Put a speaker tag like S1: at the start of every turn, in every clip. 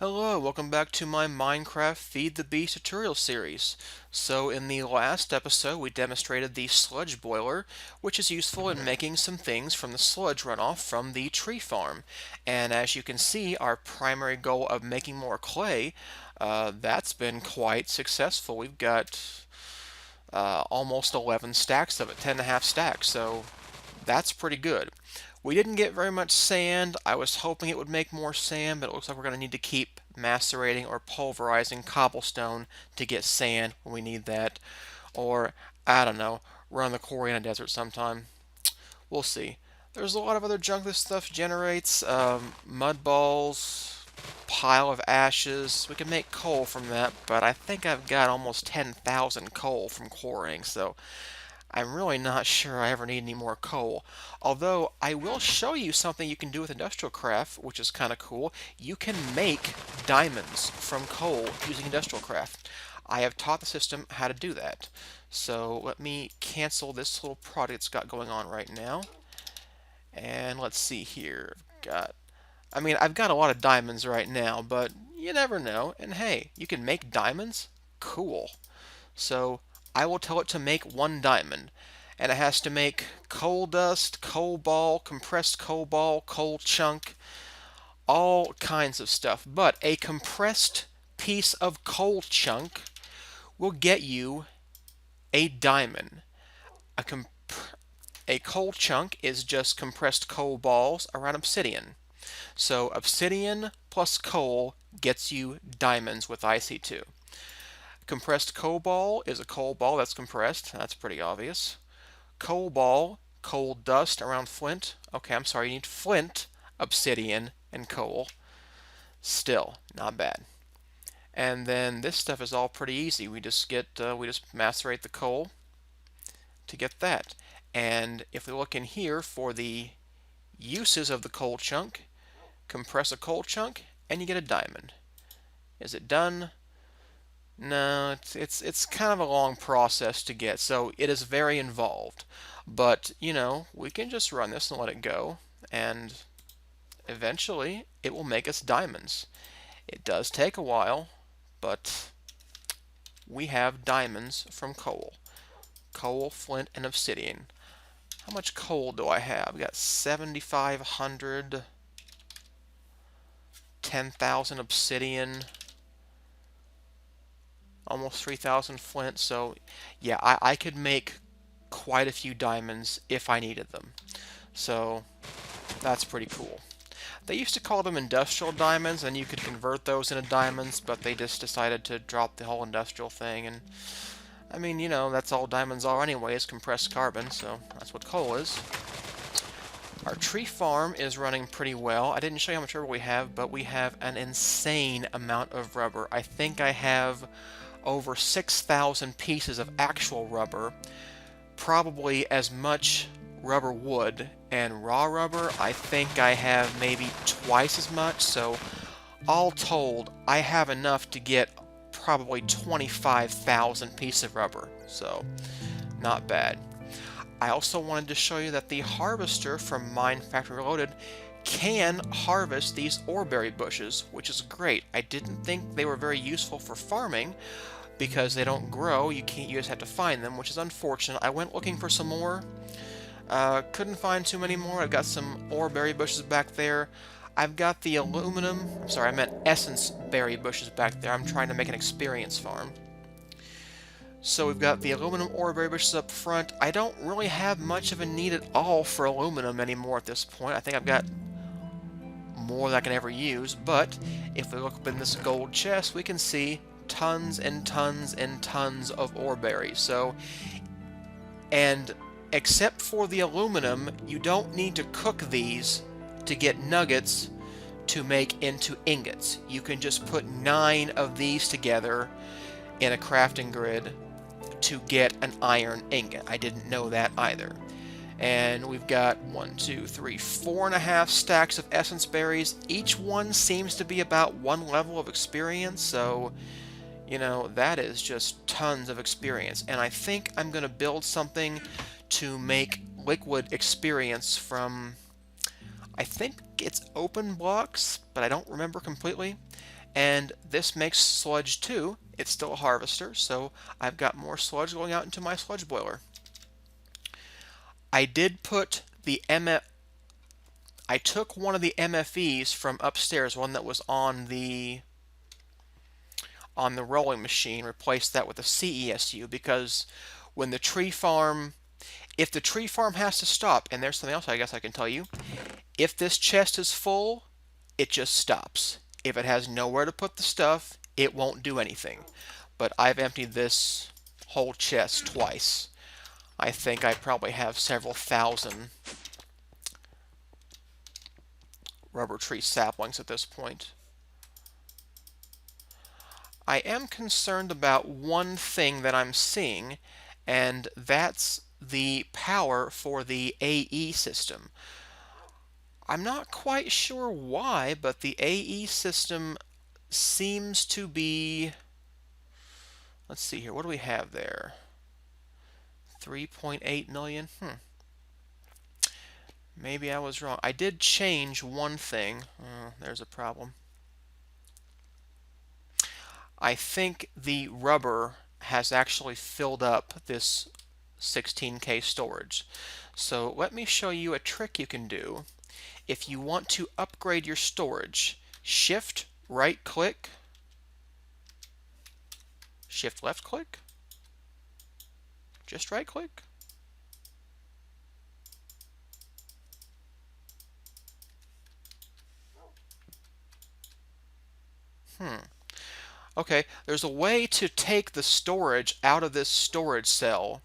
S1: Hello, welcome back to my Minecraft Feed the Beast tutorial series. So in the last episode we demonstrated the sludge boiler, which is useful in making some things from the sludge runoff from the tree farm. And as you can see, our primary goal of making more clay, that's been quite successful. We've got almost 11 stacks of it, 10 and a half stacks, so that's pretty good. We didn't get very much sand. I was hoping it would make more sand, but it looks like we're going to need to keep macerating or pulverizing cobblestone to get sand when we need that. Or, I don't know, run the quarry in a desert sometime. We'll see. There's a lot of other junk this stuff generates. Mud balls, pile of ashes. We can make coal from that, but I think I've got almost 10,000 coal from quarrying, so I'm really not sure I ever need any more coal. Although, I will show you something you can do with Industrial Craft, which is kind of cool. You can make diamonds from coal using Industrial Craft. I have taught the system how to do that. So let me cancel this little project it's got going on right now. And let's see here. I've got a lot of diamonds right now, but you never know. And hey, you can make diamonds? Cool. So I will tell it to make one diamond, and it has to make coal dust, coal ball, compressed coal ball, coal chunk, all kinds of stuff. But a compressed piece of coal chunk will get you a diamond. A coal chunk is just compressed coal balls around obsidian. So obsidian plus coal gets you diamonds with IC2. Compressed coal ball is a coal ball that's compressed. That's pretty obvious. Coal ball, coal dust around flint. Okay, I'm sorry, you need flint, obsidian, and coal. Still, not bad. And then this stuff is all pretty easy. We just macerate the coal to get that. And if we look in here for the uses of the coal chunk, compress a coal chunk, and you get a diamond. Is it done? No, it's kind of a long process to get, so it is very involved. But, we can just run this and let it go, and eventually it will make us diamonds. It does take a while, but we have diamonds from coal. Coal, flint, and obsidian. How much coal do I have? We got 7,500, 10,000 obsidian, almost 3,000 flint, so yeah, I could make quite a few diamonds if I needed them. So that's pretty cool. They used to call them industrial diamonds, and you could convert those into diamonds, but they just decided to drop the whole industrial thing, and that's all diamonds are anyway, is compressed carbon, so that's what coal is. Our tree farm is running pretty well. I didn't show you how much rubber we have, but we have an insane amount of rubber. I think I have over 6,000 pieces of actual rubber, probably as much rubber wood, and raw rubber I think I have maybe twice as much, so all told I have enough to get probably 25,000 pieces of rubber, so not bad. I also wanted to show you that the harvester from Minefactory Reloaded can harvest these Oreberry bushes, which is great. I didn't think they were very useful for farming because they don't grow. You just have to find them, which is unfortunate. I went looking for some more. Couldn't find too many more. I've got some Oreberry bushes back there. I've got the essence berry bushes back there. I'm trying to make an experience farm. So we've got the aluminum Oreberry bushes up front. I don't really have much of a need at all for aluminum anymore at this point. I think I've got more than I can ever use, but if we look up in this gold chest, we can see tons and tons and tons of Oreberry. And except for the aluminum, you don't need to cook these to get nuggets to make into ingots. You can just put 9 of these together in a crafting grid to get an iron ingot. I didn't know that either. And we've got 4.5 stacks of essence berries. Each one seems to be about 1 level of experience, so that is just tons of experience. And I think I'm going to build something to make liquid experience from I think it's open blocks, but I don't remember completely. And this makes sludge too. It's still a harvester, so I've got more sludge going out into my sludge boiler. I did put the I took one of the MFEs from upstairs, one that was on the rolling machine, replaced that with a CESU, because when the tree farm, if the tree farm has to stop, and there's something else I guess I can tell you, if this chest is full, it just stops. If it has nowhere to put the stuff, it won't do anything. But I've emptied this whole chest twice. I think I probably have several thousand rubber tree saplings at this point. I am concerned about one thing that I'm seeing, and that's the power for the AE system. I'm not quite sure why, but the AE system seems to be... Let's see here, what do we have there? 3.8 million? Maybe I was wrong. I did change one thing. There's a problem. I think the rubber has actually filled up this 16K storage. So let me show you a trick you can do. If you want to upgrade your storage, shift right click, shift left click, just right click. Okay, there's a way to take the storage out of this storage cell,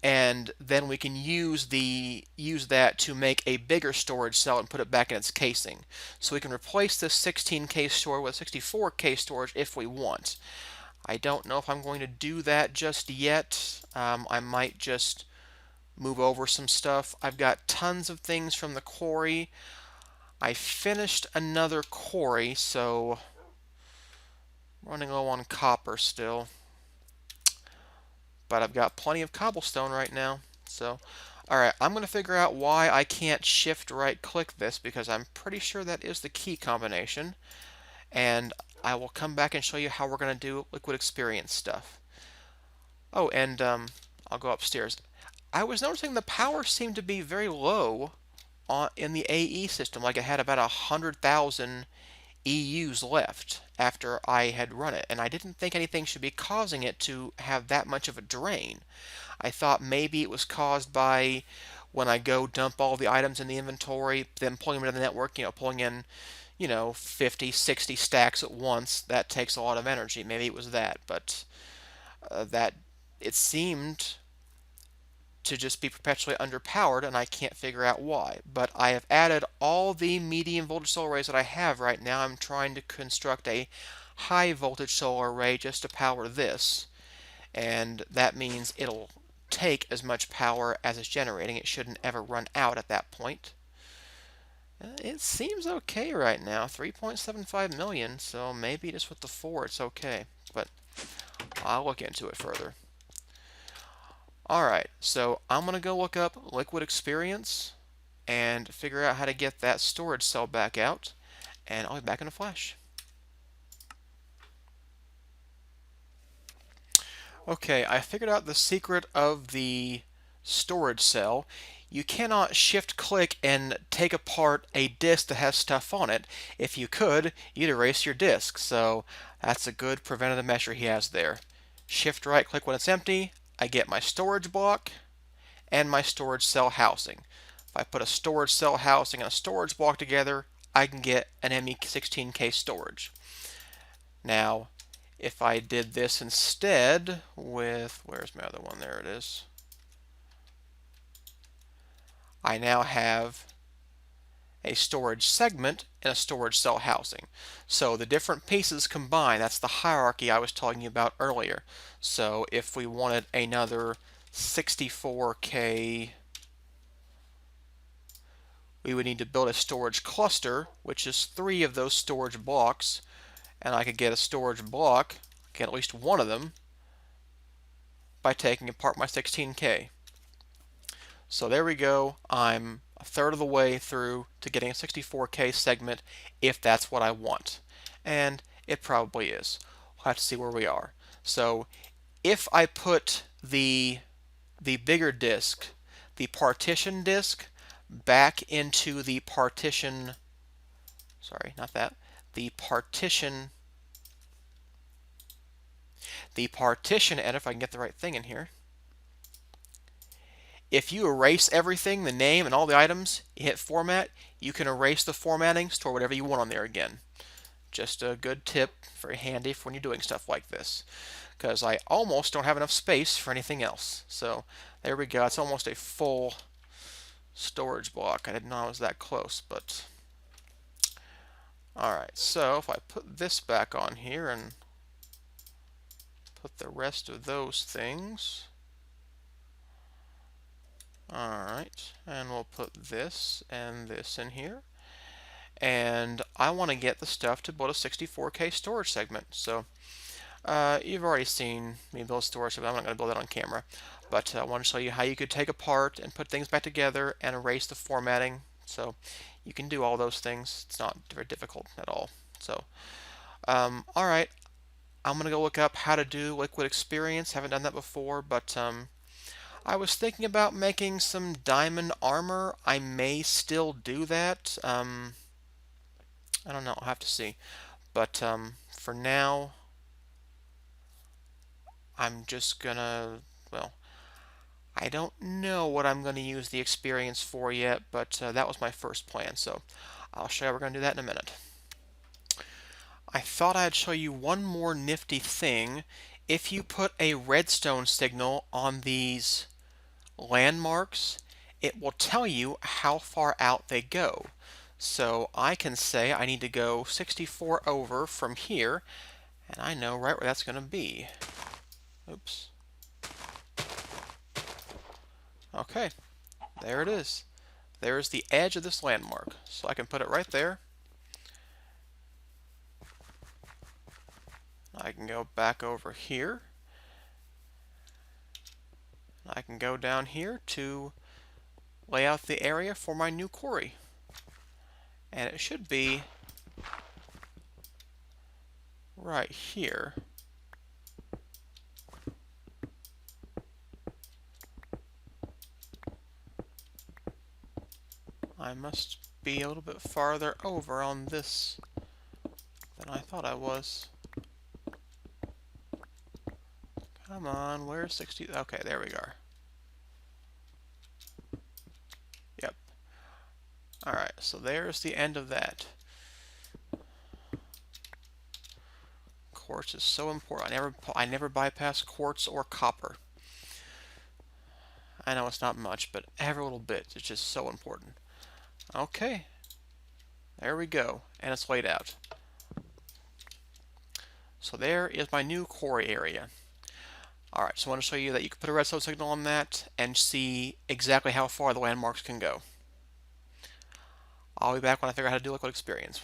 S1: and then we can use that to make a bigger storage cell and put it back in its casing. So we can replace this 16K storage with 64K storage if we want. I don't know if I'm going to do that just yet. I might just move over some stuff. I've got tons of things from the quarry. I finished another quarry, so running low on copper still. But I've got plenty of cobblestone right now. So, alright, I'm going to figure out why I can't shift right click this, because I'm pretty sure that is the key combination. And I will come back and show you how we're going to do liquid experience stuff. Oh, and I'll go upstairs. I was noticing the power seemed to be very low in the AE system, like it had about 100,000 EUs left after I had run it, and I didn't think anything should be causing it to have that much of a drain. I thought maybe it was caused by when I go dump all the items in the inventory, then pulling them into the network, pulling in, 50, 60 stacks at once. That takes a lot of energy. Maybe it was that, but that it seemed to just be perpetually underpowered, and I can't figure out why. But I have added all the medium voltage solar arrays that I have right now. I'm trying to construct a high voltage solar array just to power this, and that means it'll take as much power as it's generating. It shouldn't ever run out at that point. It seems okay right now, 3.75 million, so maybe just with the 4 it's okay, but I'll look into it further. Alright, so I'm going to go look up liquid experience and figure out how to get that storage cell back out, and I'll be back in a flash. Okay, I figured out the secret of the storage cell. You cannot shift click and take apart a disk that has stuff on it. If you could, you'd erase your disk, so that's a good preventative measure he has there. Shift right click when it's empty, I get my storage block and my storage cell housing. If I put a storage cell housing and a storage block together, I can get an ME16K storage. Now, if I did this instead with, where's my other one? There it is. I now have a storage segment and a storage cell housing. So the different pieces combine. That's the hierarchy I was talking you about earlier. So if we wanted another 64K, we would need to build a storage cluster, which is 3 of those storage blocks, and I could get a storage block, get at least one of them, by taking apart my 16K. So there we go. I'm a third of the way through to getting a 64K segment if that's what I want. And it probably is. We'll have to see where we are. So if I put the bigger disk, the partition disk, back into the partition, sorry, not that, the partition edit, if I can get the right thing in here. If you erase everything, the name and all the items, you hit format, you can erase the formatting, store whatever you want on there again. Just a good tip, very handy for when you're doing stuff like this. Because I almost don't have enough space for anything else. So there we go. It's almost a full storage block. I didn't know I was that close, but alright, so if I put this back on here and put the rest of those things. Alright, and we'll put this and this in here. And I want to get the stuff to build a 64K storage segment. So you've already seen me build storage segment. I'm not going to build that on camera. But I want to show you how you could take apart and put things back together and erase the formatting. So you can do all those things. It's not very difficult at all. So, alright, I'm going to go look up how to do Liquid Experience. Haven't done that before, but I was thinking about making some diamond armor. I may still do that. I don't know. I'll have to see. But for now, I'm just gonna, well, I don't know what I'm going to use the experience for yet, but that was my first plan. So I'll show you how we're going to do that in a minute. I thought I'd show you one more nifty thing. If you put a redstone signal on these landmarks, it will tell you how far out they go. So I can say I need to go 64 over from here, and I know right where that's going to be. Oops. Okay, there it is. There's the edge of this landmark. So I can put it right there. I can go back over here. I can go down here to lay out the area for my new quarry. And it should be right here. I must be a little bit farther over on this than I thought I was. Come on, where's 60? Okay, there we are. Yep. Alright, so there's the end of that. Quartz is so important. I never bypass quartz or copper. I know it's not much, but every little bit is just so important. Okay, there we go, and it's laid out. So there is my new quarry area. Alright, so I want to show you that you can put a redstone signal on that and see exactly how far the landmarks can go. I'll be back when I figure out how to do Liquid Experience.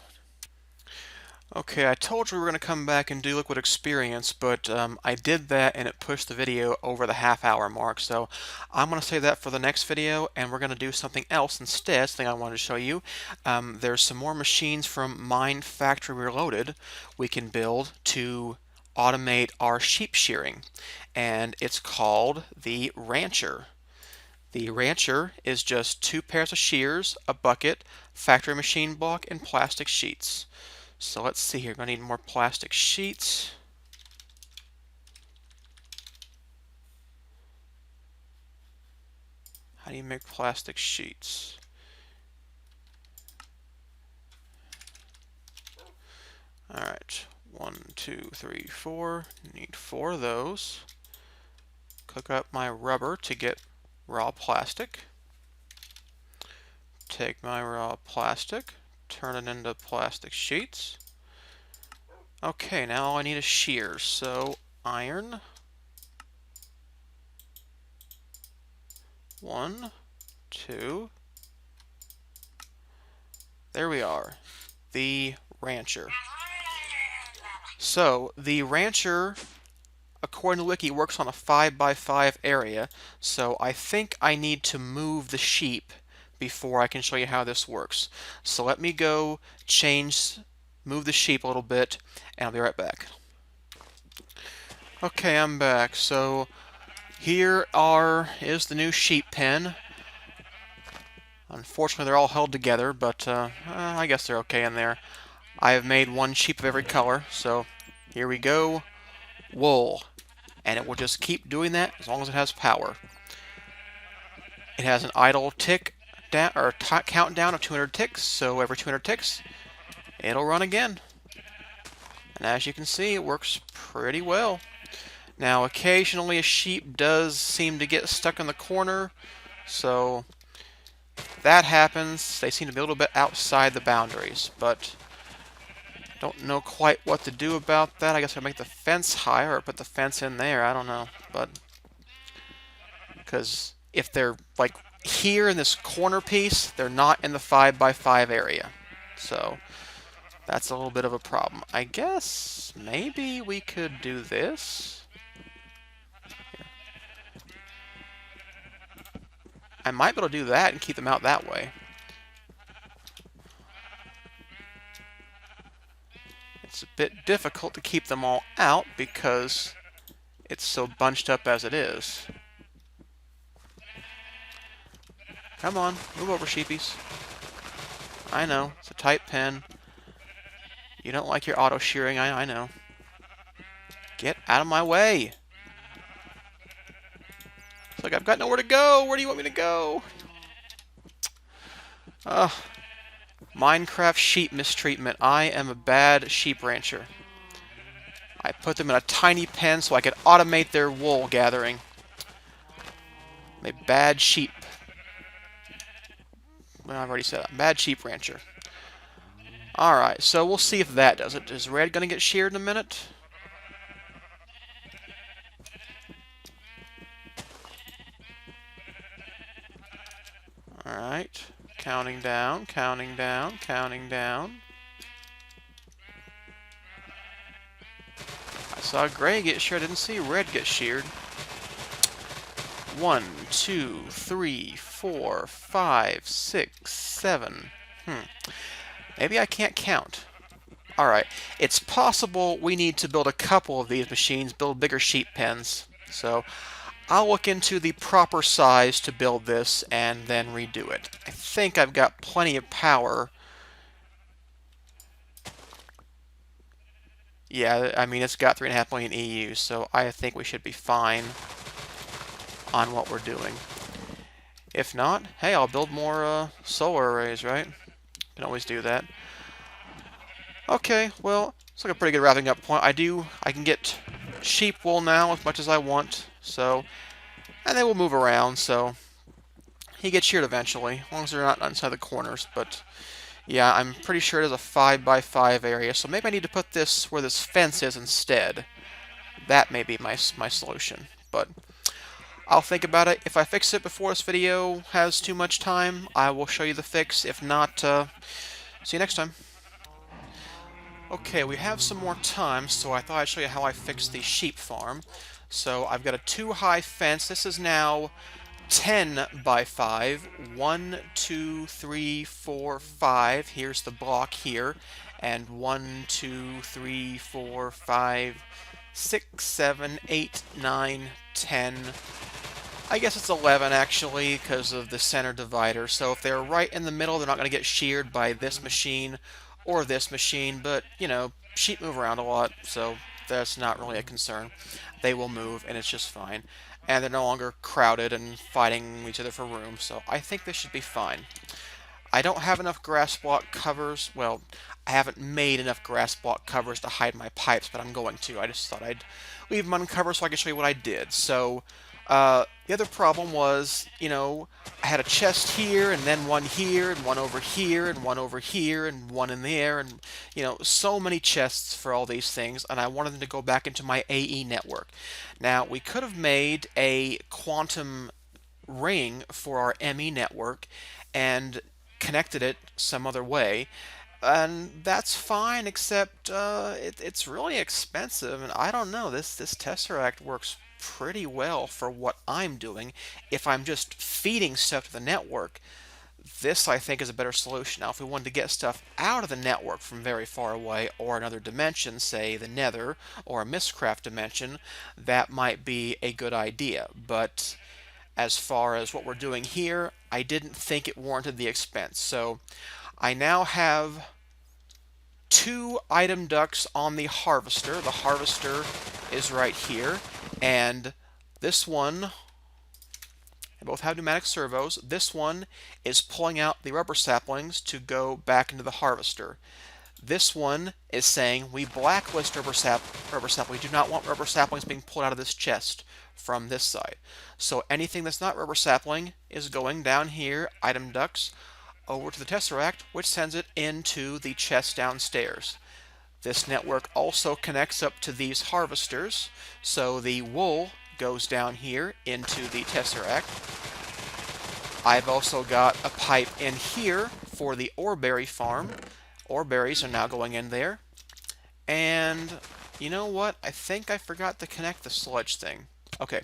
S1: Okay, I told you we were going to come back and do Liquid Experience, but I did that and it pushed the video over the half-hour mark, so I'm going to save that for the next video, and we're going to do something else instead. Something I wanted to show you. There's some more machines from Minefactory Reloaded we can build to automate our sheep shearing, and it's called the Rancher. The Rancher is just 2 pairs of shears, a bucket, factory machine block, and plastic sheets. So let's see here. We're going to need more plastic sheets. How do you make plastic sheets? Alright, 1, 2, 3, 4. Need 4 of those. Cook up my rubber to get raw plastic. Take my raw plastic, turn it into plastic sheets. Okay, now all I need is shears. So iron. 1, 2. There we are. The Rancher. So the Rancher, according to Wiki, works on a 5x5 area. So I think I need to move the sheep before I can show you how this works. So let me go move the sheep a little bit, and I'll be right back. Okay, I'm back. So is the new sheep pen. Unfortunately, they're all held together, but I guess they're okay in there. I have made one sheep of every color, so here we go. Wool. And it will just keep doing that as long as it has power. It has an idle tick down or countdown of 200 ticks, so every 200 ticks, it'll run again. And as you can see, it works pretty well. Now, occasionally a sheep does seem to get stuck in the corner, so if that happens, they seem to be a little bit outside the boundaries, but don't know quite what to do about that. I guess I'll make the fence higher or put the fence in there. I don't know, but because if they're like here in this corner piece, they're not in the 5x5 area. So that's a little bit of a problem. I guess maybe we could do this. Here. I might be able to do that and keep them out that way. It's a bit difficult to keep them all out because it's so bunched up as it is. Come on, move over, sheepies. I know, it's a tight pen. You don't like your auto shearing, I know. Get out of my way! It's like I've got nowhere to go! Where do you want me to go? Ugh. Minecraft sheep mistreatment. I am a bad sheep rancher. I put them in a tiny pen so I could automate their wool gathering. I'm a bad sheep. Well, I've already said that. Bad sheep rancher. Alright, so we'll see if that does it. Is Red going to get sheared in a minute? Alright. Counting down, counting down, counting down. I saw Gray get sheared. I didn't see Red get sheared. 1, 2, 3, 4, 5, 6, 7. Maybe I can't count. Alright, it's possible we need to build a couple of these machines, build bigger sheep pens. So I'll look into the proper size to build this and then redo it. I think I've got plenty of power. Yeah, I mean, it's got 3.5 million EU, so I think we should be fine on what we're doing. If not, hey, I'll build more solar arrays, right? Can always do that. Okay, well, it's like a pretty good wrapping up point. I can get sheep wool now as much as I want, so, and they will move around, so he gets sheared eventually, as long as they're not inside the corners, but yeah, I'm pretty sure it is a 5x5 area, so maybe I need to put this where this fence is instead. That may be my solution, but I'll think about it. If I fix it before this video has too much time, I will show you the fix. If not, see you next time. Okay, we have some more time, so I thought I'd show you how I fixed the sheep farm. So I've got a 2-high fence. This is now 10x5. 1, 2, 3, 4, 5. Here's the block here. And 1, 2, 3, 4, 5, 6, 7, 8, 9, 10. I guess it's 11 actually because of the center divider. So if they're right in the middle, they're not going to get sheared by this machine or this machine, but you know, sheep move around a lot, so that's not really a concern. They will move and it's just fine. And they're no longer crowded and fighting each other for room, so I think this should be fine. I don't have enough grass block covers. Well, I haven't made enough grass block covers to hide my pipes, but I'm going to. I just thought I'd leave them uncovered so I could show you what I did. So the other problem was, you know, I had a chest here, and then one here, and one over here, and one over here, and one in there, and, you know, so many chests for all these things, and I wanted them to go back into my AE network. Now, we could have made a quantum ring for our ME network and connected it some other way, and that's fine, except it's really expensive, and I don't know, this Tesseract works pretty well for what I'm doing. If I'm just feeding stuff to the network, This, I think, is a better solution. Now, if we wanted to get stuff out of the network from very far away, or another dimension, say the Nether or a Mistcraft dimension, that might be a good idea. But as far as what we're doing here, I didn't think it warranted the expense. So I now have 2 item ducts on the harvester. The harvester is right here, and this one, they both have pneumatic servos. This one is pulling out the rubber saplings to go back into the harvester. This one is saying we blacklist rubber saplings. We do not want rubber saplings being pulled out of this chest from this side. So anything that's not rubber sapling is going down here, item ducts, over to the Tesseract, which sends it into the chest downstairs. This network also connects up to these harvesters, so the wool goes down here into the Tesseract. I've also got a pipe in here for the Oreberry farm. Oreberries are now going in there. And you know what? I think I forgot to connect the sludge thing. Okay,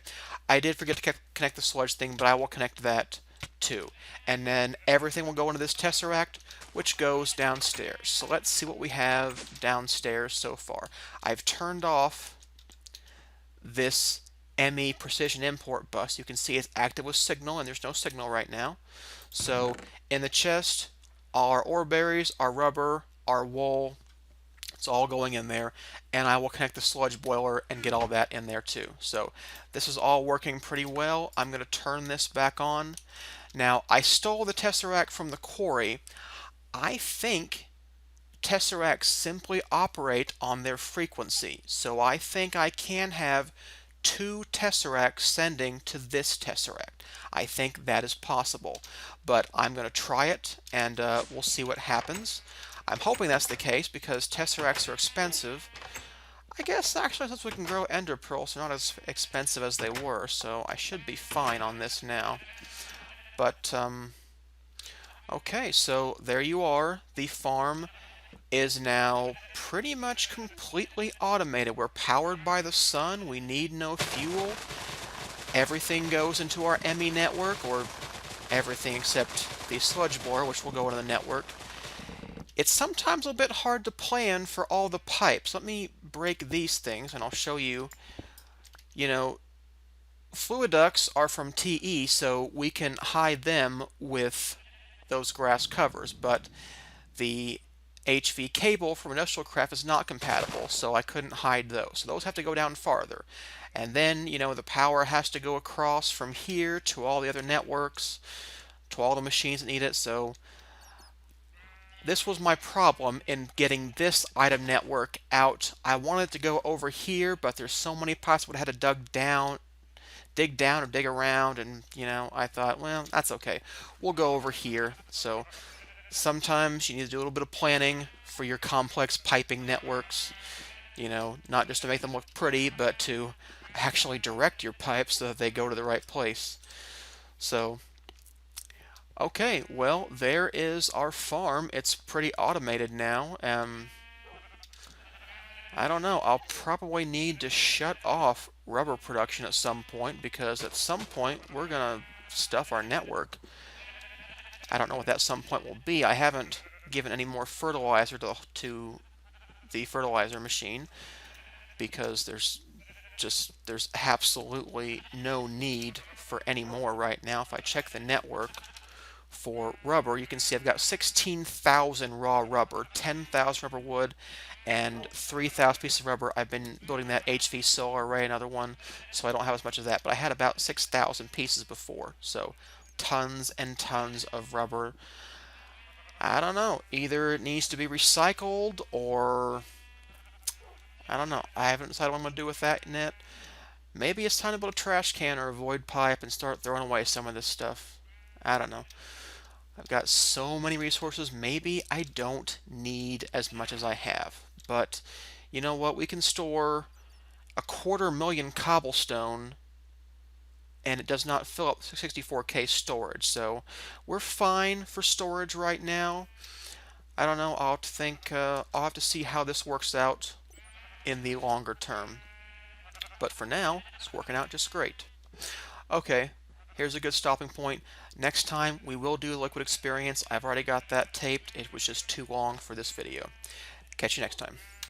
S1: I did forget to connect the sludge thing, but I will connect that too. And then everything will go into this Tesseract, which goes downstairs. So let's see what we have downstairs so far. I've turned off this ME precision import bus. You can see it's active with signal, and there's no signal right now. So in the chest, our ore berries, our rubber, our wool, it's all going in there, and I will connect the sludge boiler and get all that in there too. So this is all working pretty well. I'm going to turn this back on. Now, I stole the Tesseract from the quarry. I think Tesseracts simply operate on their frequency. So I think I can have 2 Tesseracts sending to this Tesseract. I think that is possible. But I'm going to try it, and we'll see what happens. I'm hoping that's the case because Tesseracts are expensive. I guess actually since we can grow ender pearls, they're not as expensive as they were, so I should be fine on this now. But, okay, so there you are. The farm is now pretty much completely automated. We're powered by the sun. We need no fuel. Everything goes into our ME network, or everything except the sludge borer, which will go into the network. It's sometimes a bit hard to plan for all the pipes. Let me break these things and I'll show you. You know, fluid ducts are from TE, so we can hide them with those grass covers, but the HV cable from Industrial Craft is not compatible, so I couldn't hide those. So those have to go down farther. And then, you know, the power has to go across from here to all the other networks, to all the machines that need it. So this was my problem in getting this item network out. I wanted to go over here, but there's so many pipes I would have had to dig down or dig around, and you know, I thought, well, that's okay. We'll go over here. So sometimes you need to do a little bit of planning for your complex piping networks. You know, not just to make them look pretty, but to actually direct your pipes so that they go to the right place. So okay, well, there is our farm. It's pretty automated now. I don't know. I'll probably need to shut off rubber production at some point, because at some point we're going to stuff our network. I don't know what that some point will be. I haven't given any more fertilizer to the fertilizer machine, because there's absolutely no need for any more right now. If I check the network for rubber, you can see I've got 16,000 raw rubber, 10,000 rubber wood, and 3,000 pieces of rubber. I've been building that HV solar array, another one, so I don't have as much of that, but I had about 6,000 pieces before, so tons and tons of rubber. I don't know, either it needs to be recycled, or I don't know. I haven't decided what I'm going to do with that yet. Maybe it's time to build a trash can or a void pipe and start throwing away some of this stuff. I don't know. I've got so many resources, maybe I don't need as much as I have. But you know what? We can store 250,000 cobblestone, and it does not fill up 64K storage. So we're fine for storage right now. I don't know. I'll have to think. I'll have to see how this works out in the longer term. But for now, it's working out just great. Okay, here's a good stopping point. Next time we will do a liquid experience. I've already got that taped. It was just too long for this video. Catch you next time.